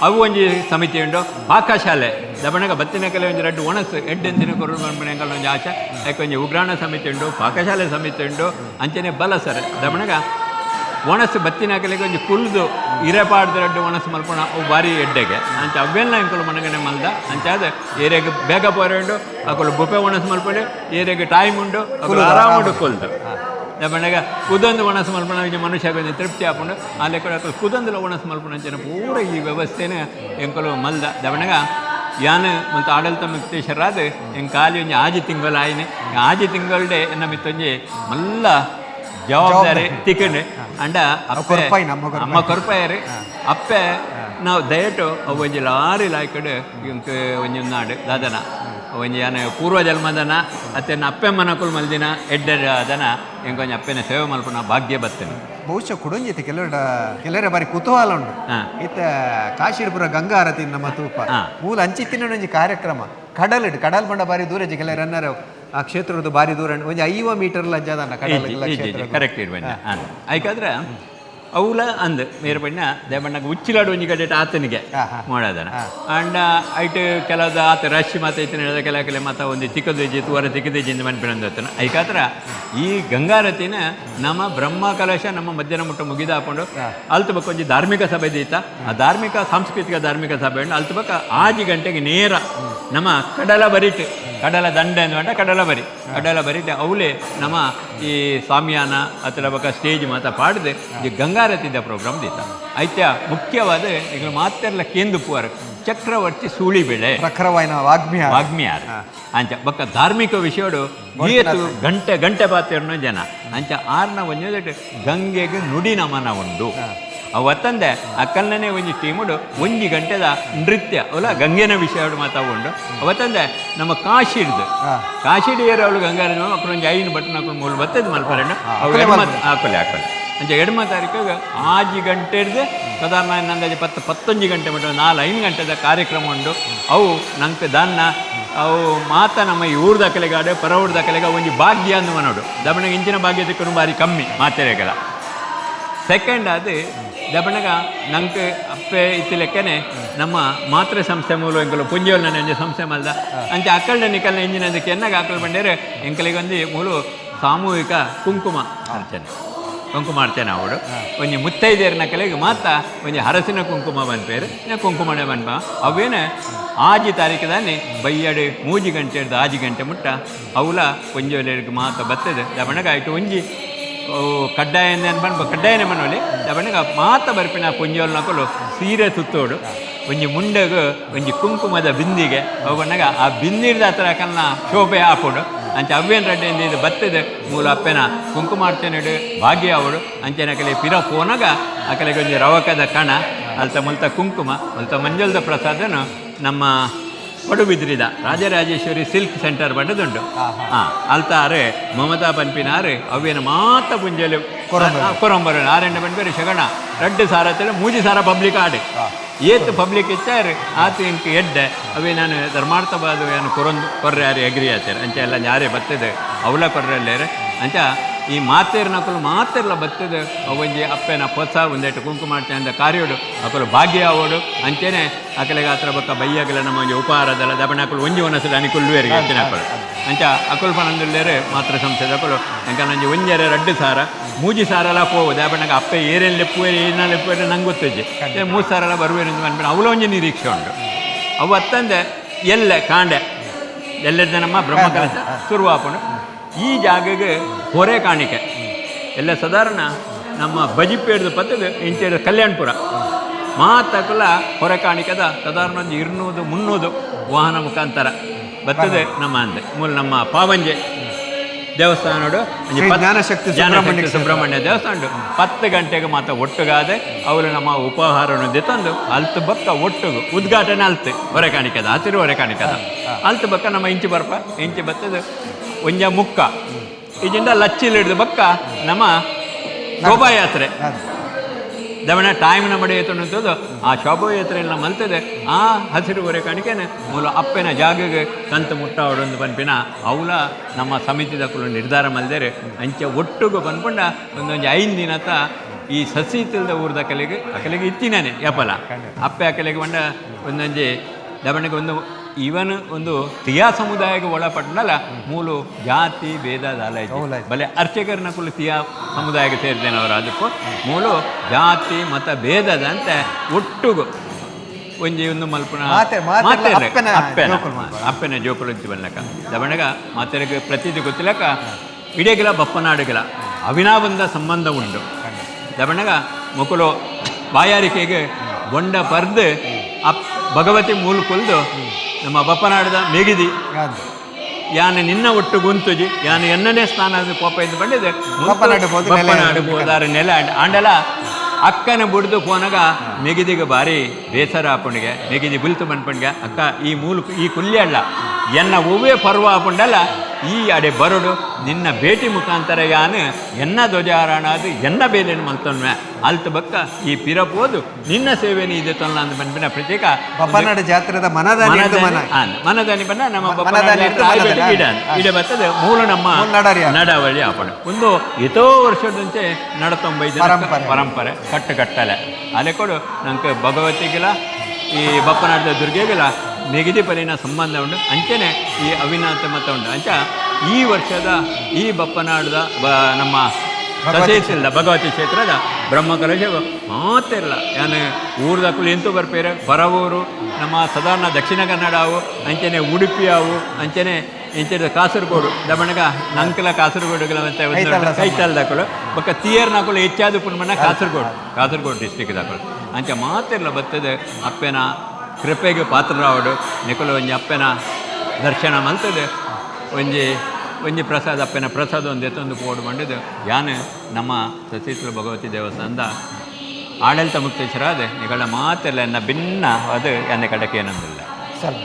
ಅವು ಒಂಜಿ ಸಮಿತಿ ಉಂಡು ಪಾಕಶಾಲೆ ದಮಣಗ ಬತ್ತಿನ ಕಲೆ ಒಂಜಿ 2 ಒಣಸು ಎಡ್ಡೆಂತಿನ ಕೊರು ಬಂದ್ಬಿಡಂಕಲ್ ಒಂಜಿ ಆಚೆ ಯಾಕೆ ಒಂಜಿ ಉಗ್ರಾಣ ಸಮಿತಿ ಉಂಡು ಪಾಕಶಾಲೆ ಸಮಿತಿ ಉಂಡು ಅಂಚನೆ ಬಲ ಸರ್ ದಮಣಗ ಒಣಸು ಬತ್ತಿನ ಕಲೆಗೆ ಒಂಜಿ ಕುಲ್ದು ಇರೆಪಾಡ್ದು 2 ಒಣಸು ಮಲ್ಪಣ ಅವು ಭಾರಿ ಎಡ್ಡೆಗೆ ಅಂಚ ಅವೆಲ್ಲ ಇಂಕಲು ಮನಗನೆ ಮಲ್ದ ಅಂಚ ಅದು ಏರಿಯಾಗೆ ಬೇಗ ಪೋರೆ ಉಂಡು ಅಕ್ಕಳು ಬುಪೆ ಒಣಸು ಮಲ್ಪಡೆ ಏರಿಯಾಗೆ ಟೈಮ್ ಉಂಡು ಅಕ್ಕಳು ಆರಾಮುಂಡು ಕೊಲ್ದು ದಮಣಗ ಕುದೊಂದು ಒಣಸು ಮಲ್ಪಣ ಮನುಷ್ಯಗೆ ಒಂದು ತೃಪ್ತಿ ಹಾಕೊಂಡು ಅಲ್ಲಿ ಕೂಡ ಅಕ್ಕಳು ಕುದೊಂದು ಒಣಸು ಮಲ್ಪಣ ಅಂಚನೆ ಪೂರ ಈ ವ್ಯವಸ್ಥೆನೇ ಎಂಕಲು ಮಲ್ದ ದಮಣಗ ಯಾನು ಮತ್ತು ಆಡಳಿತ ಮುಕ್ತೇಶ್ವರಾದ ಹೆಂಗೆ ಖಾಲಿ ಒಂಜಿ ಆಜಿ ತಿಂಗಳು ಆಯ್ನೆ ಆಜಿ ತಿಂಗಳಡೆ ಎನ್ನ ಮಿತ್ತೊಂಜಿ ಮಲ್ಲ ಜವಾಬ್ದಾರಿ ತಿಕ್ಕಂಡು ಅಂಡ ಅಮ್ಮ ಕೊರ್ಪಾಯರು ಅಪ್ಪೆ ನಾವು ದಯಟು ಒಂಜಿ ಲಾರಿ ಲಾಯ್ಕಡು ಇಂಕ ಒಂಜಿ ನಾಡು ದಾದನ ಒಂಜಿ ಯಾನ ಪೂರ್ವ ಜನ್ಮದನ ಅತ್ತೆನ ಅಪ್ಪೆ ಮನಕುಲ್ ಮಲ್ದಿನ ಎಡ್ಡೆರ ಅದನ ಇಂಕೊಂಜ ಅಪ್ಪೆನ ಸೇವೆ ಮಲ್ಪನ ಭಾಗ್ಯ ಬರ್ತೇನೆ ಬಹುಶಃ ಕುಡಂಜಿತಿ ಕೆಲವರ ಬಾರಿ ಕುತೂಹಲ ಉಂಡು ಇತ್ತ ಕಾಶೀರ್ಪುರ ಗಂಗಾ ಆರತಿ ನಮ್ಮ ತೂಪ ಮೂಲ ಅಂಚಿತ್ತಿನ ಒಂಜಿ ಕಾರ್ಯಕ್ರಮ ಕಡಲ್ ಬಂಡ ಬಾರಿ ದೂರ ಕೆಲವರು ರನ್ನರು ಆ ಕ್ಷೇತ್ರದ ಬಾರಿ ದೂರ ಒಂಜಿ 50 ಮೀಟರ್ಲ ಜಾದನ ಕರೆಕ್ಟ್ ಇರ್ಬಣ್ಣ ಯಾಕಂದ್ರೆ ಅವಲ ಅಂದ್ ಮೇರೆ ಬಣ್ಣ ದೇವಣ್ಣಗೆ ಉಚ್ಚಿಲಾಡು ಒಂಜಿ ಕಡೆ ಆತನಿಗೆ ಮಾಡೋದನ ಅಂಡ ಐಟ್ ಕೆಲದ ಆತ ರಶ್ ಮಾತ ಐತನ ಹೇಳಿದ ಕೆಲ ಮಾತ ಒಂದು ತಿಕ್ಕದೇಜಿ ತೂವರ ತಿಕ್ಕದೇಜಿಂದ ಮನ್ಪಿಡಂದತ್ತನ ಐಕಾತ್ರ ಈ ಗಂಗಾರತಿನ ನಮ್ಮ ಬ್ರಹ್ಮ ಕಲಶ ನಮ್ಮ ಮಧ್ಯಾಹ್ನ ಮುಟ್ಟ ಮುಗಿದ ಹಾಕೊಂಡು ಅಲ್ತ ಬಕ್ಕ ಒಂಜಿ ಧಾರ್ಮಿಕ ಸಭೆ ದೀತ ಆ ಸಾಂಸ್ಕೃತಿಕ ಧಾರ್ಮಿಕ ಸಭೆ ಉಂಡು ಅಲ್ತ ಬಕ್ಕ 6 ಗಂಟೆಗೆ ನೇರ ನಮ್ಮ ಕಡಲ ದಂಡೆ ಅಂದ್ಕೊಂಡ ಕಡಲ ಬರಿಟ್ ಅವಲೇ ನಮ್ಮ ಈ ಸಾಮಿಯಾನ ಅತ್ರ ಬಕ್ಕ ಸ್ಟೇಜ್ ಮಾತ ಪಾಡ್ದು ಈ ಗಂಗಾರತಿದ ಪ್ರೋಗ್ರಾಮ್ ದೀತ ಐತ್ಯ ಮುಖ್ಯವಾದ ಈಗ ಮಾತೆಲ್ಲ ಕೇಂದು ಪುವರ್ ಚಕ್ರವರ್ತಿ ಸೂಳಿಬೆಳೆ ಪ್ರಖರವಾಯಿನ ವಾಗ್ಮಿಯ ವಾಗ್ಮಿಯಾರ ಅಂಚ ಬೊಕ್ಕ ಧಾರ್ಮಿಕ ವಿಷಯಡು ಏತು ಗಂಟೆ ಗಂಟೆ ಬಾತಿರ್ನ ಜನ ಅಂಚ ಆರ್ನ ಒಂಜಿ ಗಂಗೆಗೆ ನುಡಿ ನಮನ ಉಂಡು ಅವತ್ತಂದೆ ಅಕ್ಕಲ್ನೇ ಒಂಜಿ ಟೀಮುಡು 1 ಗಂಟೆದ ನೃತ್ಯ ಅವಲ ಗಂಗೆನ ವಿಷಯ ಮಾತಾಡು ಅವತ್ತಂದೆ ನಮ್ಮ ಕಾಶಿಡು ಏರು ಅವಳು ಗಂಗಾರ ಅಕ್ಕಳೊಂದು 5 ಬಟ್ಟನ ಹಾಕೊಂಡು ಮೂಲ ಬತ್ತದ ಮಲ್ಪರೆಂಡು ಅವಳು ಹಾಕಲೆ ಅಂಚ 2ನೇ ತಾರೀಕಿಗೆ 6 ಗಂಟೆದು ಸಾಧಾರಣ ನಂದಾಜಿ 10-11 ಗಂಟೆ ಮಟ್ಟ 4-5 ಗಂಟೆದ ಕಾರ್ಯಕ್ರಮ ಉಂಡು ಅವು ನಂಗೆ ದಾನ್ನ ಅವು ಮಾತ ನಮ್ಮ ಈ ಊರ್ದ ಕಲೆಗಾಡೆ ಪರ ಊರ್ದ ಕಲೆಗ ಒಂಜಿ ಭಾಗ್ಯ ಅಂದು ಮನೋಡು ದಮಣಿಗೆ ಇಂಚಿನ ಭಾಗ್ಯ ತಿಕ್ಕನು ಬಾರಿ ಕಮ್ಮಿ ಮಾತೆರೆಗಳ ಸೆಕೆಂಡ್ ಅದು ದಬಣಗ ನಂಗೆ ಅಪ್ಪೆ ಇತ್ತು ಲೆಕ್ಕನೆ ನಮ್ಮ ಮಾತೃ ಸಂಸ್ಥೆ ಮೂಲ ಎಂಕಲು ಪುಂಜೋಲ್ ನನ್ನ ಸಂಸ್ಥೆ ಮಲ್ದ ಅಂಚೆ ಅಕ್ಕಳ ನಿಕಲ್ನ ಇಂಜಿನದಕ್ಕೆ ಎನ್ನಾಗ ಹಾಕಲು ಬಂಡೇರೆ ಎಂಕಲಿಗೊಂದು ಮೂಲು ಸಾಮೂಹಿಕ ಕುಂಕುಮ ಅರ್ಚನೆ ಅವಡು ಒಂಜಿ ಮುತ್ತೈದೇರಿನ ಕಲೆಗೆ ಮಾತ ಒಂಜಿ ಹರಸಿನ ಕುಂಕುಮ ಬಂದ್ಪೇರು ಕುಂಕುಮನೆ ಬಂದ್ಬ ಅವೇನೆ 6 ತಾರೀಕದಾನೆ ಬೈಯಡು 3 ಗಂಟೆ ಹಿಡ್ದು 6 ಗಂಟೆ ಮುಟ್ಟ ಅವಲ ಪುಂಜೋಲಿಗೆ ಮಾತ ಬರ್ತದೆ ದಬಣಗ ಆಯ್ತು ಒಂಜಿ ಕಡ್ಡಾಯ ಕಡ್ಡಾಯನೇ ಮನೋಲಿ ದಬಣ್ಣಗ ಮಾತ ಬರ್ಪಿನ ಪುಂಜೋಲ್ ನಕಲು ಸೀರೆ ಸುತ್ತೋಡು ಒಂಜಿ ಮುಂಡೆಗೆ ಒಂಜಿ ಕುಂಕುಮದ ಬಿಂದಿಗೆ ಅವಣ್ಣಗ ಆ ಬಿಂದಿರ್ದ ಹತ್ರ ಕನ್ನ ಶೋಭೆ ಹಾಕೋಡು ಅಂಚೆ ಅವ್ವೇನು ರಡ್ಡೆಯಿಂದ ಇದು ಬರ್ತದೆ ಮೂಲ ಅಪ್ಪೆನ ಕುಂಕುಮಾರ್ಚನೆಡು ಭಾಗ್ಯ ಅವಡು ಅಂಚೆನ ಕಲೆ ಪಿರ ಪೋನಾಗ ಆ ಕಲೆಗೆ ಒಂಜಿ ರವಕದ ಕಣ ಅಲ್ತ ಮುಲ್ತ ಕುಂಕುಮ ಅಲ್ತ ಮಂಜಲ್ದ ಪ್ರಸಾದನು ನಮ್ಮ ಪಡುಬಿದ್ರಿದ ರಾಜರಾಜೇಶ್ವರಿ ಸಿಲ್ಕ್ ಸೆಂಟರ್ ಬಂಡದುಂಡು ಅಲ್ತಾರೆ ಮಮತಾ ಪನ್ಪಿನಾರು ಅವೇನು ಮಾತ ಪುಂಜಲು ಕೊರಂಬರ ಆರೆಂಡ ಬಂದ್ಬೇರೆ ಶಗಣ 2 ಸಾರ ಹತ್ತಿರ 3 ಸಾರ ಪಬ್ಲಿಕ್ ಆಡೆ ಏತ್ ಪಬ್ಲಿಕ್ ಇಚ್ಚಾರು ಆತ ಇಂಕ ಎಡ್ಡೆ ಅವೇ ನಾನು ಧರ್ಮಾರ್ಥವಾದ ಏನು ಕೊರ್ರ್ಯಾರು ಎಗ್ರಿ ಆಚಾರ ಅಂಚೆ ಎಲ್ಲ ಯಾರೇ ಬರ್ತದೆ ಅವಳ ಕೊರ್ರಲ್ಲೇರೆ ಅಂಚ ಈ ಮಾತೇರ್ನಕಲು ಮಾತೆರ್ಲ ಬರ್ತದೆ ಅವೊಂಜಿ ಅಪ್ಪೆನ ಪೊಸ ಒಂದೇಟು ಕುಂಕುಮಾರ್ಚೆ ಅಂದ ಕಾರ್ಯೋಡು ಅಕಲು ಭಾಗ್ಯ ಆವೋಡು ಅಂಚೆನೆ ಅಕಲೆಗೆ ಹತ್ರ ಬಕ್ಕ ಬೈಯಾಗಲ ನಮ್ಮ ಒಂಜಿ ಉಪಹಾರದಲ್ಲ ದಬಣಕಲು ಒಂಜಿ ಒನಸಲು ಅನಿಕುಲ್ಲುವೇರಿಗೆ ಅಂಚಿನ ಅಕಲು ಅಂಚ ಅಕುಲ್ ಪನಂದುಲ್ಲೇರೆ ಮಾತ್ರ ಸಂಸ್ಥೆ ಅಕಲು ಎಂಕ ನಂಜಿ ಒಂಜೆರೆ 2 ಸಾರ 3 ಸಾರಲ ಪೋವು ದಬಣಗ ಅಪ್ಪೆ ಏರೇನು ಲೆಪ್ಪುವೇರು ಏನ ಲೆಪ್ಪುವೇರು ನಂಗೆ ಗೊತ್ತಿಜ್ಜಿ 3 ಸಾರಲ ಬರುವೇನು ಅನ್ಬಿಟ್ಟು ಅವಳ ಒಂಜಿ ನಿರೀಕ್ಷೆ ಉಂಟು ಅವು ಅತ್ತಂದೆ ಎಲ್ಲೆ ಕಾಂಡೆ ಎಲ್ಲೆದ್ದ ನಮ್ಮ ಬ್ರಹ್ಮಕಲಶ ಶುರುವಾಪುಂಡು ಈ ಜಾಗಗೆ ಹೊರೆ ಕಾಣಿಕೆ ಎಲ್ಲ ಸಾಧಾರಣ ನಮ್ಮ ಬಜಿಪೇಡ್ದು ಪತ್ತದು ಇಂಚೆಡು ಕಲ್ಯಾಣಪುರ ಮಾತಕಲ ಹೊರೆ ಕಾಣಿಕದ ಸಾಧಾರಣ ಒಂದು 200-300 ವಾಹನ ಮುಖಾಂತರ ಬರ್ತದೆ ನಮ್ಮ ಅಂದೆ ಮೂಲ ನಮ್ಮ ಪಾವಂಜೆ ದೇವಸ್ಥಾನಡು ಜ್ಞಾನಶಕ್ತಿ ಸುಬ್ರಹ್ಮಣ್ಯ ದೇವಸ್ಥಾನ 10 ಗಂಟೆಗೆ ಮಾತ್ರ ಒಟ್ಟುಗಾದೆ ಅವಳು ನಮ್ಮ ಉಪಹಾರವನ್ನು ತಂದು ಅಲ್ತು ಬಕ್ಕ ಒಟ್ಟುಗು ಉದ್ಘಾಟನೆ ಅಲ್ತು ಹೊರೆ ಕಾಣಿಕದ ಹಸಿರು ಹೊರೆ ಕಾಣಿಕದ ಅಲ್ತು ಬಕ್ಕ ನಮ್ಮ ಇಂಚಿ ಬರ್ತದೆ ಒಂಜ ಮುಕ್ಕ ಇದರಿಂದ ಲಚ್ಚಿಲ್ ಹಿಡಿದು ಬಕ್ಕ ನಮ್ಮ ಶೋಭಾಯಾತ್ರೆ ದವಣ ಟೈಮ್ ನಮ್ಮಡೆ ಏತುಂಟದು ಆ ಶೋಭಾಯಾತ್ರೆಯೆಲ್ಲ ಮಲ್ತದೆ ಆ ಹಸಿರು ಹೊರೆ ಕಾಣಿಕೆನೆ ಮೂಲ ಅಪ್ಪೆನ ಜಾಗಗೆ ಕಂತು ಮುಟ್ಟಾವಡೊಂದು ಪನ್ಪಿನ ಅವಲ ನಮ್ಮ ಸಮಿತಿದ ಕುಲು ನಿರ್ಧಾರ ಮಲ್ದೇರೆ ಅಂಚೆ ಒಟ್ಟುಗು ಪನ್ಪುಂಡ ಒಂದೊಂದು 5 ದಿನತ ಈ ಸಸಿ ತಿಲ್ದ ಊರ್ದ ಅಕಲೆಗೆ ಇತ್ತಿನೇ ಯಪಲ ಅಪ್ಪೆ ಅಕಲೆಗೆ ಬಂಡ ಒಂದೊಂಜಿ ದವಣಿಗೆ ಇವನ್ ಒಂದು ತಿಯಾ ಸಮುದಾಯಕ್ಕೆ ಒಳಪಟ್ಟನಲ್ಲ ಮೂಲು ಜಾತಿ ಭೇದದ ಬಲೆ ಅರ್ಚಕರನ್ನ ಕುಲು ತಿಯಾ ಸಮುದಾಯಕ್ಕೆ ಸೇರಿದೇನವರು ಅದಕ್ಕೂ ಮೂಲು ಜಾತಿ ಮತ ಭೇದದ ಅಂತ ಒಟ್ಟುಗು ಒಂಜಿ ಒಂದು ಮಲ್ಪನ ಅಪ್ಪನ ಜೋಕುಲಂಚಿ ಬನ್ನಕ ದವಣಗ ಮಾತೆರೆಗೆ ಪ್ರತಿದಿ ಗೊತ್ತಿಲ್ಲಕ ಇಡೇಗಿಲ ಬಪ್ಪನಾಡುಗಿಲ ಅವಿನಾಬಂಧ ಸಂಬಂಧ ಉಂಟು ದವಣಗ ಮೊಕಲು ಬಾಯಾರಿಕೆಗೆ ಬೊಂಡ ಪರ್ದು ಭಗವತಿ ಮೂಲ ಕೊಲ್ದು ನಮ್ಮ ಬಪ್ಪನಾಡದ ಮೇಗಿದಿ ಯಾನ ನಿನ್ನ ಒಟ್ಟು ಗುಂತುಜಿ ಯಾನ ಎನ್ನನೇ ಸ್ಥಾನ ಕೋಪ ಎಂದು ಬಂದಿದೆ ಬಪ್ಪನಾಡು ನೆಲ ಆಂಡಲ ಅಕ್ಕನ ಬುಡ್ದು ಪೋನಾಗ ಮೆಗಿದಿಗೆ ಬಾರಿ ಬೇಸರ ಹಾಪುಂಡಿಗೆ ಮೆಗಿದಿ ಬುಲ್ತು ಬನ್ಪಂಡ್ಗೆ ಅಕ್ಕ ಈ ಕುಲ್ಯಲ್ಲ ಎನ್ನ ಹೂವೇ ಪರ್ವ ಹಾಪುಂಡಲ್ಲ ಈ ಅಡೆ ಬರಡು ನಿನ್ನ ಭೇಟಿ ಮುಖಾಂತರ ಯಾನು ಎನ್ನ ಧ್ವಜಾರಾಣ ಅದು ಎನ್ನ ಬೇಲೇನು ಮಲ್ತೊನ್ವೆ ಅಲ್ತು ಬಕ್ಕ ಈ ಪಿರಪೋದು ನಿನ್ನ ಸೇವೆನಿ ಇದೆ ತೊಲ್ಲ ಅಂತ ಬಂದ್ಬಿನ ಪ್ರತ್ಯೇಕ ಬಪ್ಪನಾಡು ಜಾತ್ರೆದ ಮನದಾನಿ ಬಣ್ಣ ನಮ್ಮ ಇಡೆ ಬರ್ತದೆ ಮೂಲ ನಮ್ಮ ನಡವಳಿ ಆಪಣ ಒಂದು ಎಷ್ಟೋ ವರ್ಷದಂತೆ ನಡತೊಂಬೈದು ಪರಂಪರೆ ಕಟ್ಟಲೆ ಅಲೆ ಕೊಡು ನಂಗೆ ಭಗವತಿಗಿಲ್ಲ ಈ ಬಪ್ಪನಾಡದ ದುರ್ಗೆಗಿಲ್ಲ ನೆಗದಿ ಪರಿನ ಸಂಬಂಧ ಉಂಟು ಅಂಚೆನೆ ಈ ಅವಿನಾಥ ಮತ ಉಂಟು ಅಂಚ ಈ ವರ್ಷದ ಈ ಬಪ್ಪನಾಡದ ನಮ್ಮ ಸಚೇತಿಲ್ಲ ಭಗವತಿ ಕ್ಷೇತ್ರದ ಬ್ರಹ್ಮಕಲಶ ಮಾತಿರಲ್ಲ ಯಾನು ಊರ್ದ ಕುಲು ಎಂತೂ ಬರ್ಪೇರೆ ಬರವೂರು ನಮ್ಮ ಸಾಧಾರಣ ದಕ್ಷಿಣ ಕನ್ನಡ ಅವು ಅಂಚೆನೆ ಉಡುಪಿ ಅವು ಅಂಚೆನೆ ಇಂಚೆ ಕಾಸರಗೋಡು ದಮಣಗ ನಂಕಲ ಕಾಸರಗೋಡುಗಳ ಕೈತಲ್ದಾಕಳು ಬೊಕ್ಕ ತಿಯರ್ನಾಕಲು ಹೆಚ್ಚಾದ ಪುಣ್ಮನ ಕಾಸರಗೋಡು ಡಿಸ್ಟಿಕ್ ದಾಕಳು ಅಂಚೆ ಮಾತಿರಲ್ಲ ಬರ್ತದೆ ಅಪ್ಪೆನ ಕೃಪೆಗೆ ಪಾತ್ರರಾವಡು ನಿಕಲು ಒಂಜಿ ಅಪ್ಪನ ದರ್ಶನ ಮಲ್ತದೆ ಒಂಜಿ ಪ್ರಸಾದ ಅಪ್ಪನ ಪ್ರಸಾದ ಒಂದು ಎತ್ತೊಂದು ಪೋಡು ಮಾಡಿದ್ದು ಯಾನು ನಮ್ಮ ಸತೀಶ್ವರ ಭಗವತಿ ದೇವಸ್ಥಾನದ ಆಡಳಿತ ಮುಕ್ತೇಶ್ವರಾದ ನಿಗಳ ಮಾತೆಲ್ಲ ಎನ್ನ ಭಿನ್ನ ಅದು ಎನ್ನ ಕಡೆಗೆ ಏನಂದಿಲ್ಲ ಸರ್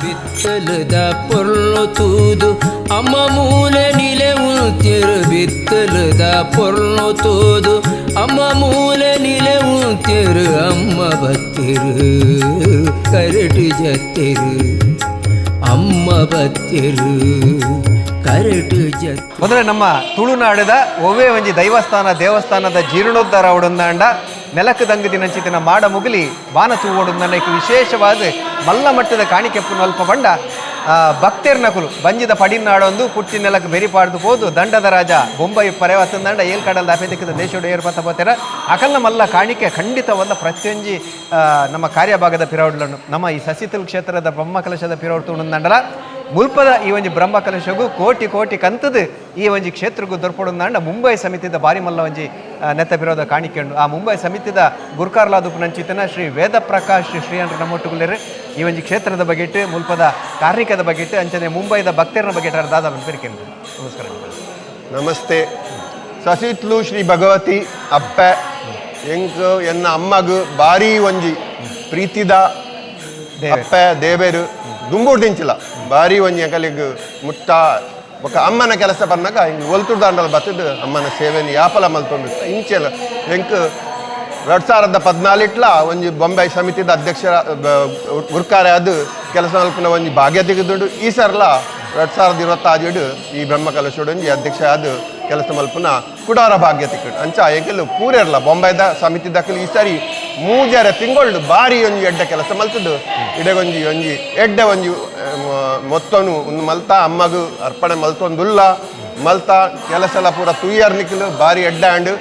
ಬಿತ್ತಲದ ಪೊರ್ಲು ತೂದು ಅಮ್ಮ ಮೂಲೆ ನಿಲೆ ಉಂತಿರು ಬಿತ್ತಲದ ಪೊರ್ಲು ತೂದು ಅಮ್ಮ ಮೂಲೆ ನಿಲೆ ಉಂತಿರು ಅಮ್ಮ ಬತ್ತಿರು ಕರಟು ಜತ್ತಿರು ಅಮ್ಮ ಬತ್ತಿರು ಕರಟು ಜತ್ ಮೊದಲೇ ನಮ್ಮ ತುಳುನಾಡದ ಒವ್ವೇ ಒಂಜಿ ದೇವಸ್ಥಾನದ ಜೀರ್ಣೋದ್ಧಾರ ಅವಡೊಂದಾಂಡ ನೆಲಕ್ಕದಂಗ ದಿನಂಚಿತಿನ ಮಾಡ ಮುಗಿಲಿ ಬಾನ ತೂವೊಡುಂದಂಡ ಇಕ್ಕೆ ವಿಶೇಷವಾದ ಮಲ್ಲ ಮಟ್ಟದ ಕಾಣಿಕೆ ಅಲ್ಪ ಬಂಡ ಭಕ್ತೇರ್ನಕುಲು ಬಂಜಿದ ಪಡಿನಾಡೊಂದು ಪುಟ್ಟಿ ನೆಲಕ್ಕೆ ಬೆರಿಪಾಡ್ದು ಹೋದು ದಂಡದ ರಾಜ ಬೊಂಬೈ ಪರೆವತ್ತಂದಂಡ ಏಲ್ ಕಡಲ್ದ ಅಪೇದಿಕ್ಕದ ದೇಶೋಡು ಏರ್ಪತ್ತ ಬೋತೆರ ಅಕಲ್ನ ಮಲ್ಲ ಕಾಣಿಕೆ ಖಂಡಿತವಲ್ಲ ಪ್ರತಿಯೊಂಜಿ ನಮ್ಮ ಕಾರ್ಯಭಾಗದ ಪಿರೌಡ್ಲನ್ನು ನಮ್ಮ ಈ ಸಸಿತಲ್ ಕ್ಷೇತ್ರದ ಬ್ರಹ್ಮಕಲಶದ ಪಿರೌಡ್ ತುಣಂದಂಡಲ ಮುಲ್ಪದ ಈ ಒಂಜಿ ಬ್ರಹ್ಮಕಲಶಗೂ ಕೋಟಿ ಕಂತದು ಈ ಒಂಜಿ ಕ್ಷೇತ್ರಗೂ ದೊರಪಡುಂದಾಂಡ ಮುಂಬೈ ಸಮಿತಿದ ಬಾರಿ ಮಲ್ಲ ಒಂಜಿ ನೆತ್ತ ಬಿರೋದ ಕಾಣಿಕೆಂಡು ಆ ಮುಂಬೈ ಸಮಿತಿದ ಗುರ್ಕಾರ್ಲಾದುಪು ನಂಚಿತನ ಶ್ರೀ ವೇದ ಪ್ರಕಾಶ್ ಶ್ರೀ ಅಂತ ನಮ್ಮೊಟ್ಟುಗುಲೇರು ಈ ಒಂಜಿ ಕ್ಷೇತ್ರದ ಬಗೆಟ್ ಮುಲ್ಪದ ಕಾರ್ಣಿಕದ ಬಗೆಟ್ ಅಂಚನೆ ಮುಂಬೈದ ಭಕ್ತರನ ಬಗೆಟ್ ದಾದ ಬೆರಿಕೆಂಡು ನಮಸ್ಕಾರ. ನಮಸ್ತೆ. ಸಸಿತ್ಲು ಶ್ರೀ ಭಗವತಿ ಅಪ್ಪೆ ಎಂಕ್ ಎನ್ನ ಅಮ್ಮಗು ಬಾರಿ ಒಂಜಿ ಪ್ರೀತಿದ ಅಪ್ಪೆ ದೇವೇರು ದುಂಬುಡ್ದಿಂಚಿಲ್ಲ ಬಾರಿ ಒಂಜಿ ಎಂಕಲಿಗ್ ಮುಟ್ಟ ఒక ಅಮ್ಮನ ಕೆಲಸ ಬಂದಾಗ ಹಿಂಗೆ ಒಲ್ತುಡು ದಾಂಡಲ್ ಬತ್ತದು ಅಮ್ಮನ ಸೇವೆನ ಯಾಪಲ ಮಲ್ತೊಂಡು ಇಂಚೆಲ್ಲ ಎಂಕ್ 2014 ಒಂಜಿ ಬೊಂಬೈ ಸಮಿತಿದ ಅಧ್ಯಕ್ಷರ ಗುರ್ಕಾರೆ ಅದು ಕೆಲಸ ಮಲ್ಪನ ಒಂಜಿ ಭಾಗ್ಯ ತೆಗೆದುಂಡು ಈ ಸರ್ಲ 2026 ಈ ಬ್ರಹ್ಮಕಲಶೋಡು ಒಂಜಿ ಅಧ್ಯಕ್ಷ ಅದು ಕೆಲಸ ಮಲ್ಪನ ಕುಡಾರ ಭಾಗ್ಯ ತಿಕ್ಕಡು ಅಂಚ ಎಂಕಲು ಪೂರೆರ್ಲ ಬೊಂಬೈದ ಸಮಿತಿ ದಕ್ಕಲು ಈ ಸಾರಿ 3 ತಿಂಗಳು ಬಾರಿ ಒಂಜಿ ಎಡ್ಡೆ ಕೆಲಸ ಮಲ್ತದು ಇಡೆಗೊಂಜಿ ಎಡ್ಡೆ ಒಂಜಿ ಮೊತ್ತನು ಒಂದು ಮಲ್ತ ಅಮ್ಮಗು ಅರ್ಪಣೆ ಮಲ್ತೊಂದುಲ್ಲ ಮಲ್ತ ಕೆಲಸ ಪೂರ ತುಯ್ಯರ್ ನಿಕ್ಕಲು ಬಾರಿ ಎಡ್ಡೆ ಆಂಡು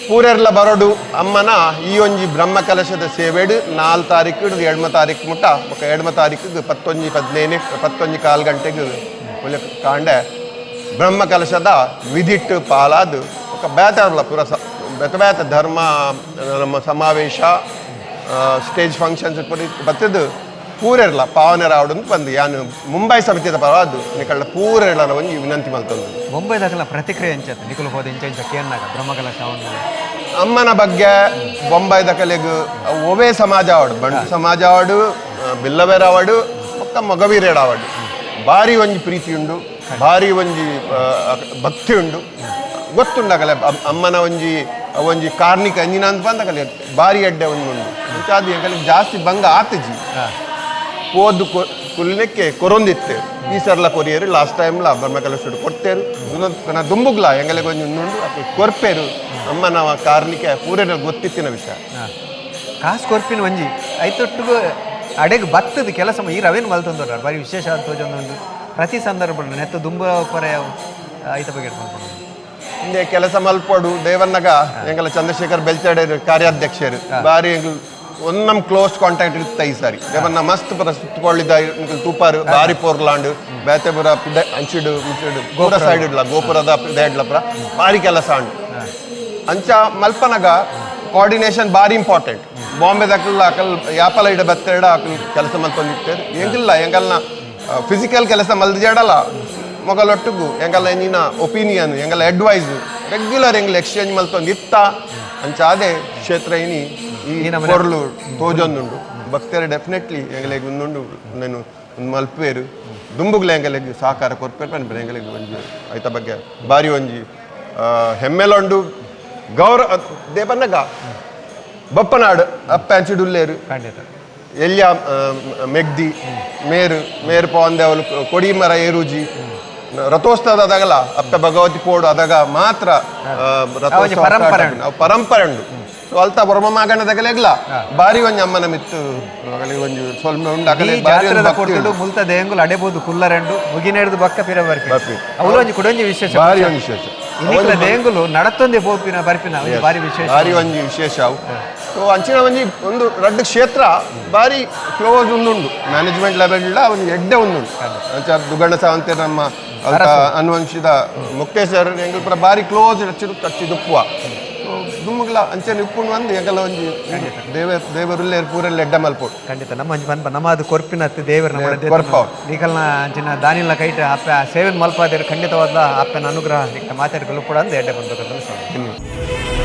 ಪೂರೆರ್ಲ ಬರೋಡು ಅಮ್ಮನ ಈ ಒಂಜಿ ಬ್ರಹ್ಮ ಕಲಶದ ಸೇವೆಡು 4 ತಾರೀಕು 2 ತಾರೀಕು ಮುಟ್ಟ ఒక 2 ತಾರೀಕಿಗೆ 11 ಕಾಲ್ ಗಂಟೆಗೆ ಕಾಂಡೆ ಬ್ರಹ್ಮ ಕಲಶದ ವಿಧಿಟ್ಟು ಪಾಲಾದು ఒక ಬೇತಾರ್ಲ ಪೂರ ಬೇತ ಧರ್ಮ ನಮ್ಮ ಸಮಾವೇಶ ಸ್ಟೇಜ್ ಫಂಕ್ಷನ್ಸ್ ಬತ್ತದು ಪೂರೆರ್ಲ ಪಾವನೆ ರಾವಡು ಬಂದು ಯಾನು ಮುಂಬೈ ಸಮಿತಿದ ಪರವಾದು ನಿಕಳ್ಳ ಪೂರೆರ್ಲ ಒಂಜಿ ವಿನಂತಿ ಮಲ್ತೊಂದು ಮುಂಬೈದಾಗಲ ಪ್ರತಿಕ್ರಿಯೆ ಅಂಚತ್ತೆ ನಿಕುಲು ಹೋದ ಇಂಚ ಕೇನ್ನಾಗ ಬ್ರಹ್ಮಕಲಶ ಅಮ್ಮನ ಬಗ್ಗೆ ಬೊಂಬೈದ ಕಲೆಗು ಒವೇ ಸಮಾಜ ಆವಡು ಬಂಡು ಸಮಾಜ ಆವಡು ಬಿಲ್ಲವೇರ ಆವಡು ಒಕ್ಕ ಮಗವೀರೇಡ ಆವಡು ಭಾರಿ ಒಂಜಿ ಪ್ರೀತಿ ಉಂಡು ಭಾರಿ ಒಂಜಿ ಭಕ್ತಿ ಉಂಡು ಗೊತ್ತುಂಡಕಲೆ ಅಮ್ಮನ ಒಂಜಿ ಕಾರ್ಣಿಕ ಅಂಜಿನ ಅಂತ ಬಂದಕಲೆ ಭಾರಿ ಎಡ್ಡೆ ಒಂಜಿ ಉಂಡು ಅದು ಎಂಕಲಿಗೆ ಜಾಸ್ತಿ ಭಂಗ ಆತಜಿ ಪೋದು ಕುಲ್ನೆಕ್ಕೆ ಕೊರೊಂದಿತ್ತೆ ಈ ಸರ್ಲ ಕೊರಿಯರು ಲಾಸ್ಟ್ ಟೈಮ್ಲ ಬ್ರಹ್ಮಕಲಶೋಡು ಕೊಡ್ತೇರು ದುಂಬುಗ್ಲ ಎಂಗಲಿಗೆ ಒಂಜಿ ಉಂಡು ಅದು ಕೊರ್ಪೇರು ಅಮ್ಮನ ಕಾರ್ಣಿಕೆ ಪೂರೇನ ಗೊತ್ತಿತ್ತಿನ ವಿಷಯ ಕಾಸು ಕೊರ್ಪಿನ ಒಂಜಿ ಐತೊಟ್ಟಿಗೂ ಅಡೆಗೆ ಬತ್ತದ ಕೆಲಸ ಈ ರವೇನು ಮಲ್ತಂದವ್ರ ಬಾರಿ ವಿಶೇಷ ಅಂತ ತೋಜೊಂದುಂಡು ಪ್ರತಿ ಸಂದರ್ಭ ನೆತ್ತ ದುಂಬ ಪರೆ ಐತ ಬಗ್ಗೆ ಹಿಂದೆ ಕೆಲಸ ಮಲ್ಪೋಡು ದೇವನ್ನಗ ಎಂಗಲ ಚಂದ್ರಶೇಖರ್ ಬೆಲ್ಚಾಡೇರು ಕಾರ್ಯಾಧ್ಯಕ್ಷರು ಬಾರಿ ಒಂದಮ್ ಕ್ಲೋಸ್ ಕಾಂಟ್ಯಾಕ್ಟ್ ಇರುತ್ತೆ ಈ ಸಾರಿ ದೇವನ್ನ ಮಸ್ತ್ ಪರ ಸುತ್ತುಕೊಳ್ಳಿದ್ದ ತೂಪಾರು ಬಾರಿ ಪೋರ್ಲಾಂಡ್ ಬೇತೆಪುರ ಅಂಚಿಡು ಗೋಪುರ ಸೈಡ್ ಇಡ್ಲ ಗೋಪುರದ ಇಡ್ಲಪುರ ಬಾರಿ ಕೆಲಸ ಅಂಡು ಅಂಚ ಮಲ್ಪನಗ ಕೋಆರ್ಡಿನೇಷನ್ ಬಾರಿ ಇಂಪಾರ್ಟೆಂಟ್ ಬಾಂಬೆದಕ್ಕಲ್ಲ ಅಕಲ್ ಯಾಪಲ ಇಡ ಬತ್ತೆರಡ ಅಕಲ್ ಕೆಲಸ ಮಲ್ತೊಂದಿರ್ತೇವೆ ಎಂಗಿಲ್ಲ ಎಂಗಲ್ನ ಫಿಸಿಕಲ್ ಕೆಲಸ ಮಲ್ದಿಜಾಡಲ್ಲ ಮೊಗಲೊಟ್ಟಿಗೂ ಎಂಗಲ್ಲ ನೀನ ಒಪಿನಿಯನ್ ಎಂಗಲ್ಲ ಅಡ್ವೈಸ್ ರೆಗ್ಯುಲರ್ ಎಂಗ್ಲ ಎಕ್ಸ್ಚೇಂಜ್ ಮಲ್ತೊಂದು ಇತ್ತ ಅಂಚಾದೆ ಕ್ಷೇತ್ರ ಇನಿ ಈ ಪೊರ್ಲು ತೋಜೊಂದುಂಡು ಭಕ್ತರು ಡೆಫಿನೆಟ್ಲಿ ಎಂಗಲೆಗ್ ಒಂದುಂಡು ನಾನು ಒಂದು ಮಲ್ಪೇರು ದುಂಬುಗ್ಲ ಎಂಗಲೆಗ್ ಸಹಕಾರ ಕೊರ್ಪೇರು ಪನ್ಪೇರು ಎಂಗಲೆಗ್ ಒಂಜಿ ಐತ ಬಗ್ಗೆ ಬಾರಿ ಒಂಜಿ ಹೆಮ್ಮೆಲೊಂಡು ಗೌರವ ದೇಪನ್ನಗ ಬಪ್ಪನಾಡು ಅಪ್ಪ ಅಂಚಿಡುಲ್ಲೇರು ಖಂಡಿತ ಎಲ್ಯ ಮೆಗ್ದಿ ಮೇರು ಪವಂದೆ ಅವಳು ಕೊಡಿ ಮರ ಏರುಜಿ ರಥೋತ್ಸವದ ಅದಾಗಲ್ಲ ಅಪ್ಪ ಭಗವತಿ ಪೋಡು ಅದಾಗ ಮಾತ್ರ ಪರಂಪರೆ ಉಂಡು ಸೊ ಅಲ್ತ ಬ್ರಹ್ಮಮಾಗಣದಾಗಲೆಗ್ಲ ಬಾರಿ ಒಂಜಿ ಅಮ್ಮನ ಮಿತ್ತು ಒಂಜಿ ಸ್ವಲ್ಪ ಉಂಡು ಮುಲ್ತ ದೇಂಗುಲು ಅಡೆಬೋದು ಕುಲ್ಲರೆಂಡು ಮುಗಿನೆಡ್ದು ಬಕ್ಕ ಪಿರ ಬರ್ಪಿ ಅವಳು ಒಂಜಿ ಕುಡೊಂಜಿ ವಿಶೇಷ ಬಾರಿ ಒಂಜಿ ವಿಶೇಷ ಇನ್ನಿಕ್ಲ ದೇಂಗುಲು ನಡತ್ತೊಂದೆ ಬೋಪಿನ ಬರ್ಪಿನ ಬಾರಿ ವಿಶೇಷ ಬಾರಿ ಒಂಜಿ ವಿಶೇಷ ಅವು ಸೊ ಅಂಚಿನ ಒಂಜಿ ಒಂದು ರಡ್ಡು ಕ್ಷೇತ್ರ ಬಾರಿ ಕ್ಲೋಸ್ ಉಂದುಂಡು ಮ್ಯಾನೇಜ್ಮೆಂಟ್ ಲೆವೆಲ್ ಒಂದು ಎಡ್ಡೆ ಉಂದುಂಡು ಅಂಚ ದುಗಣ್ಣ ಸಾವಂತೆ ನಮ್ಮ ಅನುವಂಶಿದ ಮುಕ್ತೇಶ್ವರ ಎಂಗಲ್ ಪುರ ಬಾರಿ ಕ್ಲೋಸ್ ಟಚ್ಚಿ ದುಪ್ಪುವ ದುಮ್ಮಗ್ಲ ಅಂಚೆನ ಇಪ್ಪುಂಡು ಒಂದು ಎಂಗಲ್ಲ ಒಂಜಿ ದೇವರುಲ್ಲೇ ಪೂರಲ್ಲಿ ಎಡ್ಡ ಮಲ್ಪೋಡು ಖಂಡಿತ ನಮ್ಮ ನಮ್ಮ ಅದು ಕೊರ್ಪಿನತ್ತು ದೇವರು ಈಗಲ್ನ ಅಂಚಿನ ದಾನಿಲ್ಲ ಕೈಟ್ ಅಪ್ಪ ಸೇವೆನ್ ಮಲ್ಪಾದೇರು ಖಂಡಿತವಾದ ಅಪ್ಪನ ಅನುಗ್ರಹ ಮಾತಾಡ್ಕೊಳ್ಳು ಕೂಡ ಅಂದು ಎಡ್ಡೆ ಬಂದು